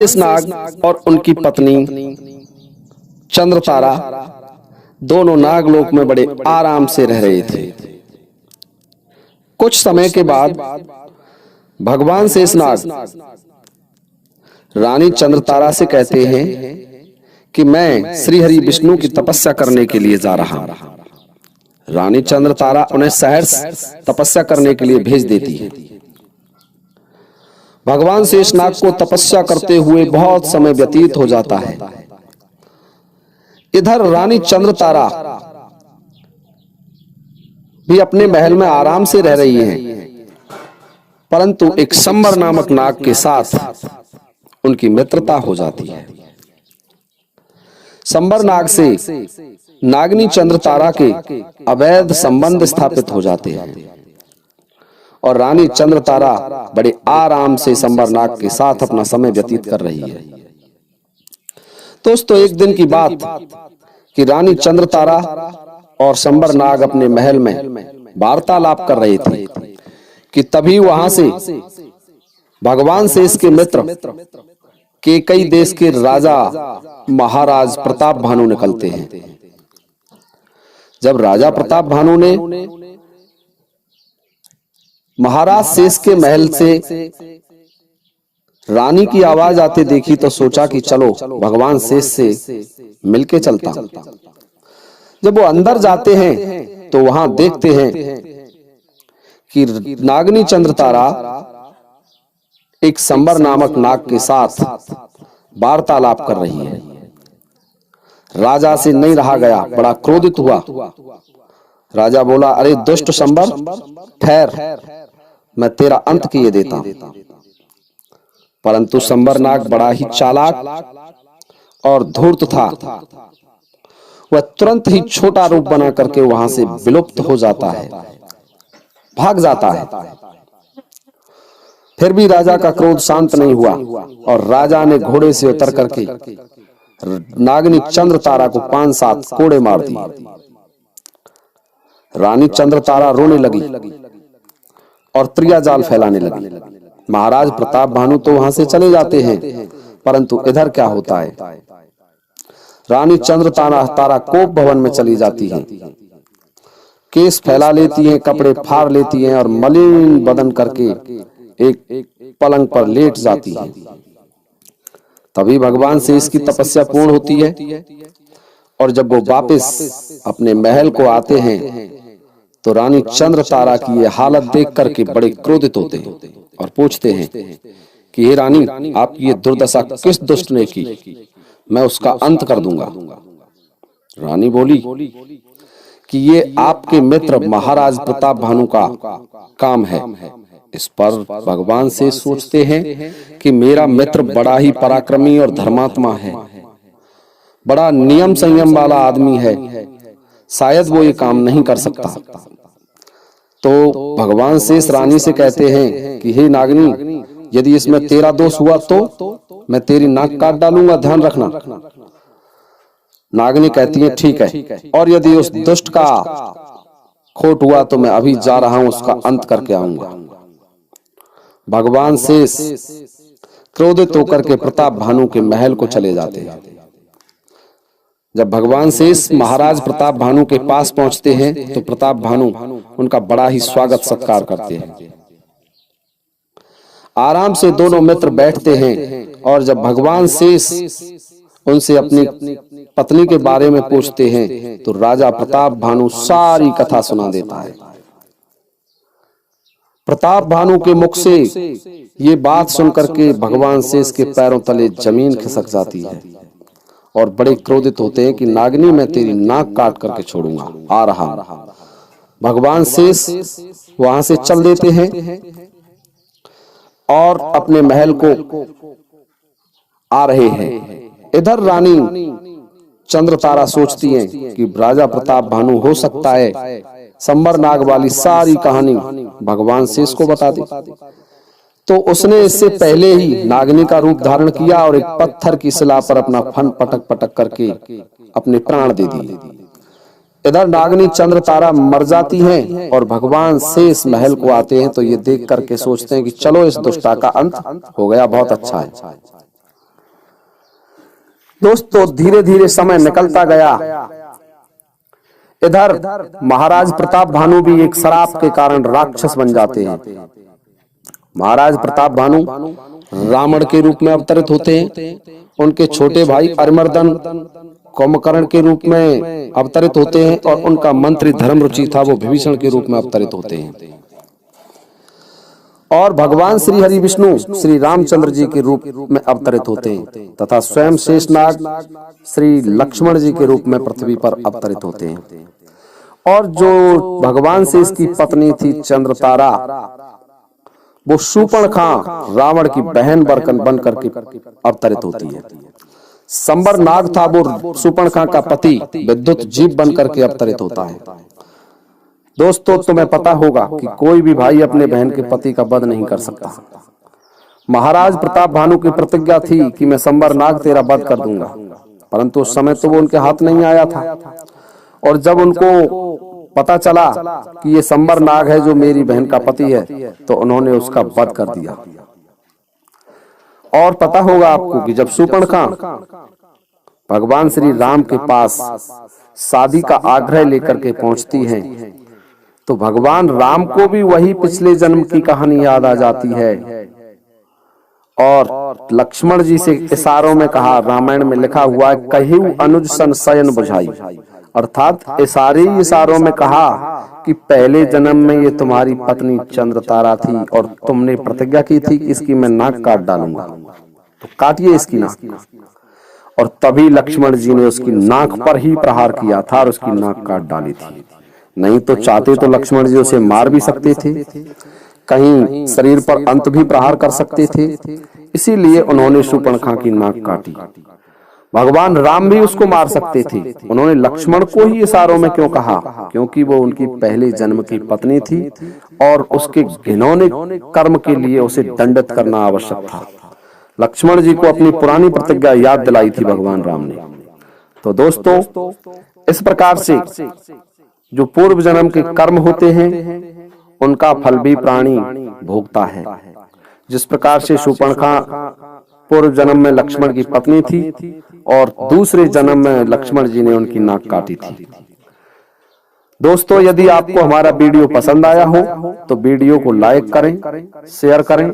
शेषनाग और उनकी पत्नी चंद्रतारा दोनों नागलोक में बड़े आराम से रह रहे थे। कुछ समय के बाद भगवान शेषनाग रानी चंद्रतारा से कहते हैं कि मैं श्री हरि विष्णु की तपस्या करने के लिए जा रहा हूं। रानी चंद्रतारा उन्हें शहर तपस्या करने के लिए भेज देती है। भगवान शेषनाग को तपस्या करते हुए बहुत समय व्यतीत हो जाता है। इधर रानी चंद्रतारा भी अपने महल में आराम से रह रही हैं, परंतु एक शंबर नामक नाग के साथ उनकी मित्रता हो जाती है। शंबर नाग से नागनी चंद्रतारा के अवैध संबंध स्थापित हो जाते हैं और रानी चंद्रतारा बड़े आराम से शंबर नाग के साथ अपना समय व्यतीत कर रही है। दोस्तों, एक दिन की बात कि रानी चंद्रतारा और शंबर नाग अपने महल में वार्तालाप कर रहे थे कि तभी वहां से भगवान शेष के मित्र के कई देश के राजा महाराज प्रताप भानु निकलते हैं। जब राजा प्रताप भानु ने महाराज शेष के महल से रानी की आवाज आते देखी तो सोचा कि चलो भगवान शेष से मिलके चलता हूं। जब वो अंदर जाते हैं तो वहां देखते हैं कि नागनी चंद्रतारा एक शंबर नामक नाग के साथ वार्तालाप कर रही है। राजा से नहीं रहा गया, बड़ा क्रोधित हुआ। राजा बोला, अरे दुष्ट शंबर, ठहर, मैं तेरा अंत किए देता हूं। परंतु शंबर नाग बड़ा ही चालाक और धूर्त था। वह तुरंत ही छोटा रूप बना करके वहां से विलुप्त हो जाता है, भाग जाता है। फिर भी राजा का क्रोध शांत नहीं हुआ और राजा ने घोड़े से उतर करके नागनी चंद्रतारा को 5-7 कोड़े मार दिए। रानी चंद्रतारा रोने लगी और त्रियाजाल फैलाने लगी। महाराज प्रताप भानु तो वहां से चले जाते हैं, परंतु इधर क्या होता है? रानी चंद्रतारा कोप भवन में चली जाती है, केस फैला लेती हैं, कपड़े फाड़ लेती हैं और मलिन बदन करके एक पलंग पर लेट जाती है। तभी भगवान शेष की तपस्या पूर्ण होती है और जब वो वापस अपने महल को आते हैं तो रानी चंद्रतारा की ये हालत देख करके बड़े क्रोधित होते हैं और पूछते हैं कि हे रानी, आपकी ये दुर्दशा किस दुष्ट ने की? मैं उसका अंत कर दूंगा। रानी बोली कि ये आपके मित्र महाराज प्रताप भानु का काम है। इस पर भगवान से सोचते हैं कि मेरा मित्र बड़ा ही पराक्रमी और धर्मात्मा है, बड़ा नियम संयम वाला आदमी है, शायद वो ये काम नहीं कर सकता। तो भगवान शेष रानी से कहते हैं कि हे नागनी, यदि इसमें तेरा दोष हुआ तो मैं तेरी नाक काट डालूंगा, ध्यान रखना। नागनी कहती है ठीक है, और यदि उस दुष्ट का खोट हुआ तो मैं अभी जा रहा हूं, उसका अंत करके आऊंगा। भगवान शेष क्रोधित होकर के प्रताप भानु के महल को चले जाते हैं। जब भगवान शेष महाराज प्रताप भानु के पास पहुंचते हैं तो प्रताप भानु उनका बड़ा ही स्वागत सत्कार करते हैं। आराम से दोनों मित्र बैठते हैं और जब भगवान शेष उनसे अपनी पत्नी के बारे में पूछते हैं तो राजा प्रताप भानु सारी कथा सुना देता है। प्रताप भानु के मुख से ये बात सुनकर के भगवान शेष के पैरों तले जमीन खिसक जाती है और बड़े क्रोधित होते हैं कि नागनी, मैं तेरी नाक काट करके छोड़ूंगा, आ रहा। भगवान शेष वहां से चल देते हैं और अपने महल को आ रहे हैं। इधर रानी चंद्रतारा सोचती हैं कि राजा प्रताप भानु हो सकता है शंबर नाग वाली सारी कहानी भगवान शेष को बता दे। तो उसने इससे पहले ही नागनी का रूप धारण किया और एक पत्थर की शिला पर अपना फन पटक पटक करके अपने प्राण दे दिए। इधर नागनी चंद्रतारा मर जाती हैं और भगवान शेष महल को आते हैं तो ये देख करके सोचते हैं कि चलो इस दुष्टा का अंत हो गया, बहुत अच्छा है। दोस्तों धीरे धीरे समय निकलता गया। इधर महाराज प्रताप भानु भी एक श्राप के कारण राक्षस बन जाते हैं। महाराज प्रताप भानु रावण के रूप में अवतरित होते हैं। उनके छोटे भाई अरिमर्दन कुंभकर्ण के रूप में अवतरित होते हैं और उनका मंत्री धर्मरुचि था, वो विभीषण के रूप में अवतरित होते हैं। और भगवान श्री हरि विष्णु श्री रामचंद्र जी के रूप में अवतरित होते हैं तथा स्वयं शेषनाग श्री लक्ष्मण जी के रूप में पृथ्वी पर अवतरित होते हैं। और जो भगवान शेष की पत्नी थी चंद्रतारा, वो शूर्पणखा रावण की बहन बन करके अवतरित होती है। संबर नाग था, वो शूर्पणखा का पति विद्युत जीव बन करके अवतरित होता है। दोस्तों तुम्हें पता होगा कि कोई भी भाई अपने बहन के पति का वध नहीं कर सकता। महाराज प्रताप भानु की प्रतिज्ञा थी कि मैं संबर नाग तेरा वध कर दूंगा, परंतु उस समय तो वो उनके हाथ नहीं आया था। और जब उनको पता चला कि ये संबर नाग है जो मेरी बहन का पति है, तो उन्होंने उसका वध कर दिया। और पता होगा आपको कि जब शूर्पणखा भगवान श्री राम के पास शादी का आग्रह लेकर के पहुंचती है, तो भगवान राम को भी वही पिछले जन्म की कहानी याद आ जाती है। और लक्ष्मण जी से इशारों में कहा, रामायण में लिखा हुआ है, कहिउ अनुज सन शयन बुझाई, अर्थात इशारों में कहा कि पहले जन्म में ये तुम्हारी पत्नी चंद्रतारा थी और तुमने प्रतिज्ञा की थी कि इसकी मैं नाक काट डालूंगा, तो काटिए इसकी नाक। और तभी लक्ष्मण जी ने उसकी नाक पर ही प्रहार किया था और उसकी नाक काट डाली थी। नहीं तो चाहते तो लक्ष्मण जी उसे मार भी सकते थे, कहीं शरीर पर अंत भी प्रहार कर सकते थे, इसीलिए उन्होंने शूर्पणखा की नाक काटी। भगवान राम भी उसको मार सकते थे, उन्होंने लक्ष्मण को ही इशारों में क्यों कहा? क्योंकि वो उनकी पहले जन्म की पत्नी थी और उसके घिनौने कर्म के लिए उसे दंडित करना आवश्यक था। लक्ष्मण जी को अपनी पुरानी प्रतिज्ञा याद दिलाई थी भगवान राम ने। तो दोस्तों इस प्रकार से जो पूर्व जन्म के कर्म होते हैं उनका फल भी प्राणी भोगता है। जिस प्रकार से शूर्पणखा पूर्व जन्म में लक्ष्मण की पत्नी थी और दूसरे जन्म में लक्ष्मण जी ने उनकी नाक काटी थी। दोस्तों यदि आपको हमारा वीडियो पसंद आया हो तो वीडियो को लाइक करें, शेयर करें